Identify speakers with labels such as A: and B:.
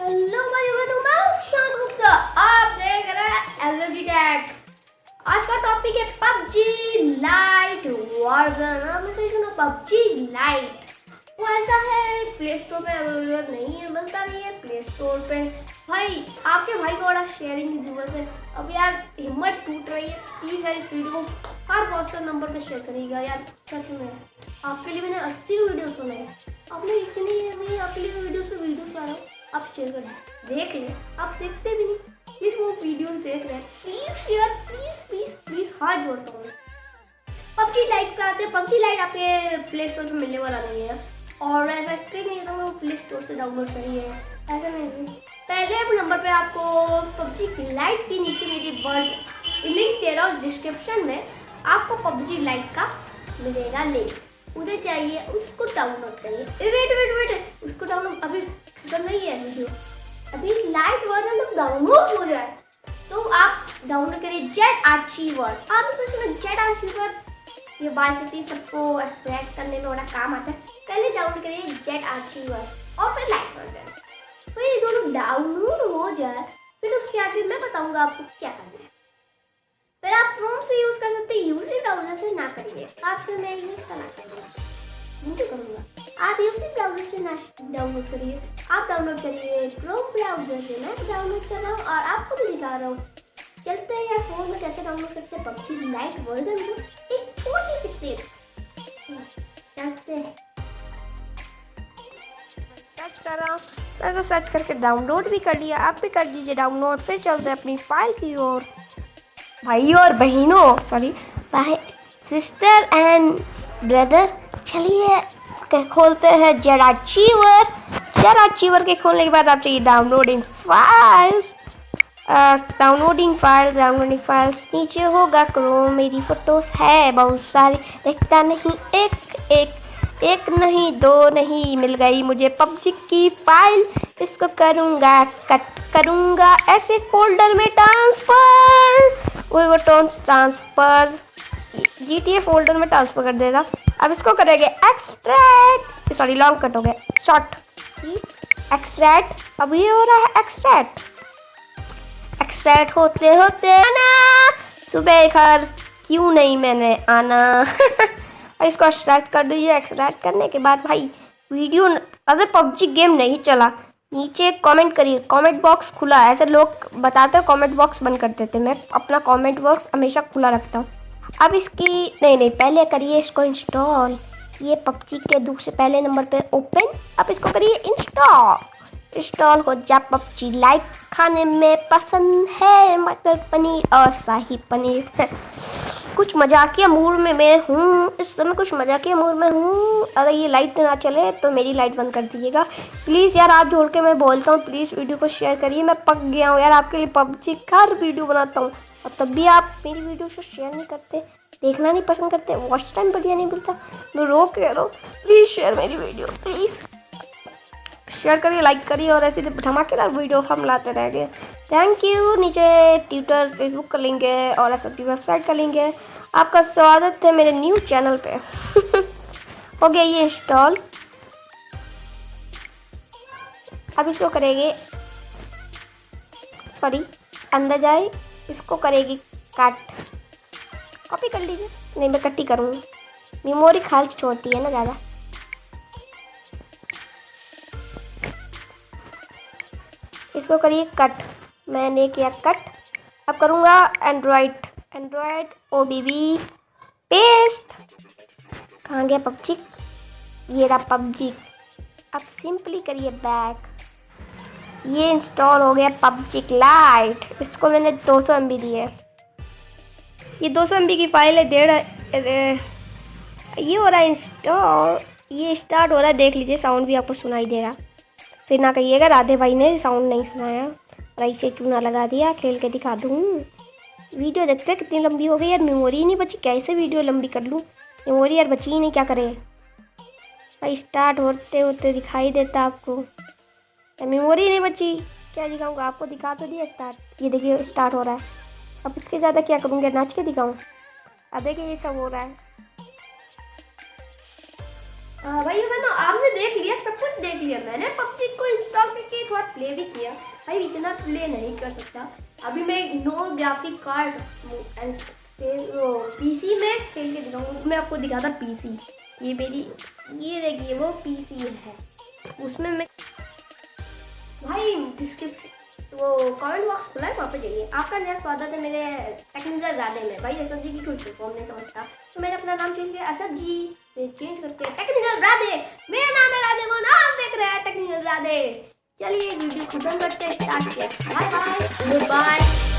A: Hello भाइयों बहनों, मैं हूं शान गुप्ता। आप देख रहे हैं एलजी टैग। आज का टॉपिक है पबजी लाइट वर्जन। आपने सही सुना, पबजी लाइट। वो ऐसा है प्ले स्टोर पे अवेलेबल नहीं है, मिलता नहीं है प्ले स्टोर पे। भाई आपके भाई को बड़ा शेयरिंग की जरूरत है। अब यार हिम्मत टूट रही है, प्लीज यार इस वीडियो को हर व्हाट्सएप नंबर पे शेयर करिएगा यार। सच में आपके लिए मैंने 80 वीडियो सुने, आपने इतनी नहीं, आपके लिए वीडियोस पे वीडियोस ला रहा हूँ, आप शेयर कर देख ले। आप देखते भी नहीं, प्लीज वो वीडियोस देख रहे हैं, please share, please please please हाथ जोड़ता हूँ। पबजी लाइट पे आते हैं। पबजी लाइट आपके प्ले स्टोर पे मिलने वाला नहीं है, और मैं ऐसा इसलिए नहीं कहता हूँ प्ले स्टोर से डाउनलोड करिए, ऐसा नहीं। पहले नंबर पे आपको पबजी लाइट के नीचे मेरी वर्ड लिंक दे रहा हूँ डिस्क्रिप्शन में, आपको पबजी लाइट का मिलेगा लिंक, उधर जाइए, उसको डाउनलोड करिए। वेट उसको डाउनलोड अभी खत्म नहीं है वीडियो, अभी लाइट वर्जन जब डाउनलोड हो जाए तो आप डाउनलोड करिए जेट आर्चीवर। आप इसमें जेट आर्चीवर ये बात चलती सबको एक्सट्रैक्ट करने में बड़ा काम आता है। पहले डाउनलोड करिए जेट आर्चीवर और फिर लाइट वर्जन। तो ये दोनों डाउनलोड हो जाए फिर उसके आगे मैं बताऊंगा आपको क्या करना है। पहले आप क्रोम से यूज कर सकते हैं, यूसी ब्राउजर से ना करिए। आपसे मैं ये सलाह करूंगा, आप यूसी ब्राउजर से ना डाउनलोड करिए, आप डाउनलोड करिए क्रोम ब्राउजर से। मैं डाउनलोड कर रहा हूँ और आपको भी दिखा रहा हूँ। चलते हैं यार फोन में कैसे डाउनलोड करते हैं पबजी लाइट वर्जन को, एक छोटी सी टिप। चलते हैं, सर्च कर रहा हूँ, मैं तो सर्च करके डाउनलोड भी कर लिया, आप भी कर दीजिए डाउनलोड। फिर चलते हैं अपनी फाइल की ओर। भाई और बहनों, सॉरी भाई सिस्टर एंड ब्रदर, चलिए खोलते हैं जेट आर्चीवर। जेट आर्चीवर के खोलने के बाद आप चाहिए डाउनलोडिंग फाइल्स। डाउनलोडिंग फाइल्स नीचे होगा क्रोम। मेरी फोटोज है बहुत सारी, देखता नहीं, एक नहीं दो नहीं, मिल गई मुझे पबजी की फाइल। इसको करूँगा कट करूँगा ऐसे फोल्डर में ट्रांसफर GTA फोल्डर में ट्रांसफर कर देगा। अब इसको करेंगे एक्सट्रैक्ट, सॉरी लॉन्ग कट हो गया, शॉर्ट एक्सट्रैक्ट। अब ये हो रहा है एक्सट्रैक्ट होते होते आना सुबह घर, क्यों नहीं मैंने आना। इसको एक्सट्रैक्ट कर दीजिए। एक्सट्रैक्ट करने के बाद भाई वीडियो अगर पबजी गेम नहीं चला नीचे कमेंट करिए, कमेंट बॉक्स खुला है। ऐसे लोग बताते हैं कमेंट बॉक्स बंद कर देते, मैं अपना कमेंट बॉक्स हमेशा खुला रखता हूँ। अब इसकी नहीं पहले करिए इसको इंस्टॉल। ये पबजी के दूसरे पहले नंबर पे ओपन। अब इसको करिए इंस्टॉल हो जा पबजी लाइट। खाने में पसंद है मटर पनीर और शाही पनीर। कुछ मजाकिया मूड में मैं हूँ इस समय, कुछ मजाकिया मूड में हूँ। अगर ये लाइट ना चले तो मेरी लाइट बंद कर दीजिएगा प्लीज़ यार। आप जोड़ के मैं बोलता हूँ, प्लीज़ वीडियो को शेयर करिए। मैं पक गया हूँ यार, आपके लिए पबजी का हर वीडियो बनाता हूँ और तब भी आप मेरी वीडियो से शेयर नहीं करते, देखना नहीं पसंद करते, वॉच टाइम बढ़िया नहीं मिलता। मैं रो कह रहा हूँ, प्लीज़ शेयर मेरी वीडियो, प्लीज़ शेयर करिए, लाइक करिए और ऐसे धमाकेदार वीडियो हम लाते रहेंगे। Thank you. नीचे ट्विटर फेसबुक कर लेंगे और ऐसा की वेबसाइट कर लेंगे। आपका स्वागत है मेरे न्यू चैनल पे। हो गया ये इंस्टॉल। अब इसको करेंगे, सॉरी अंदर जाए, इसको करेगी कट, कॉपी कर लीजिए। नहीं मैं कट ही करूँगी, मेमोरी खाली छोड़ती है ना ज़्यादा। इसको करिए कट, मैंने किया कट। अब करूँगा एंड्रॉयड OBB पेस्ट। कहाँ गया पबजी, ये रहा पबजी। अब सिंपली करिए बैक। ये इंस्टॉल हो गया पबजी लाइट। इसको मैंने 200 MB दी है, ये 200 MB की फाइल है। ये हो रहा है इंस्टॉल, ये स्टार्ट हो रहा है, देख लीजिए साउंड भी आपको सुनाई दे रहा। फिर ना कहिएगा राधे भाई ने साउंड नहीं सुनाया और ऐसे चूना लगा दिया। खेल के दिखा दूँ। वीडियो देखते कितनी लंबी हो गई यार, मेमोरी नहीं बची, कैसे वीडियो लंबी कर लूँ, मेमोरी यार बची ही नहीं, क्या करे भाई। स्टार्ट होते होते दिखाई देता आपको, मेमोरी नहीं बची, क्या दिखाऊंगा आपको। दिखा तो दिया स्टार्ट, ये देखिए स्टार्ट हो रहा है। अब इसके ज़्यादा क्या करूँगी, नाच के दिखाऊँ। अब देखिए ये सब हो रहा है। भाई मैंने आपने देख लिया, सब कुछ देख लिया मैंने। पबजी को इंस्टॉल करके थोड़ा प्ले भी किया भाई, इतना प्ले नहीं कर सकता। अभी मैं no graphic card and PC में खेल के दिखाऊंगा। मैं आपको दिखाता पीसी, ये मेरी, ये देखिए वो पीसी है, उसमें मैं भाई डिस्क्रिप्शन वो कमेंट बॉक्स खुला है, वहाँ पे जाइए। आपका नया स्वागत है मेरे टेक्निकल राधे में। भाई असद जी की कुछ फॉर्म नहीं समझता तो मैंने अपना नाम चेंज किया असद जी से चेंज करके टेक्निकल राधे। मेरा नाम है राधे, वो नाम देख रहे हैं टेक्निकल राधे। चलिए वीडियो खत्म करते हैं, स्टार्ट किया। Bye bye, good bye.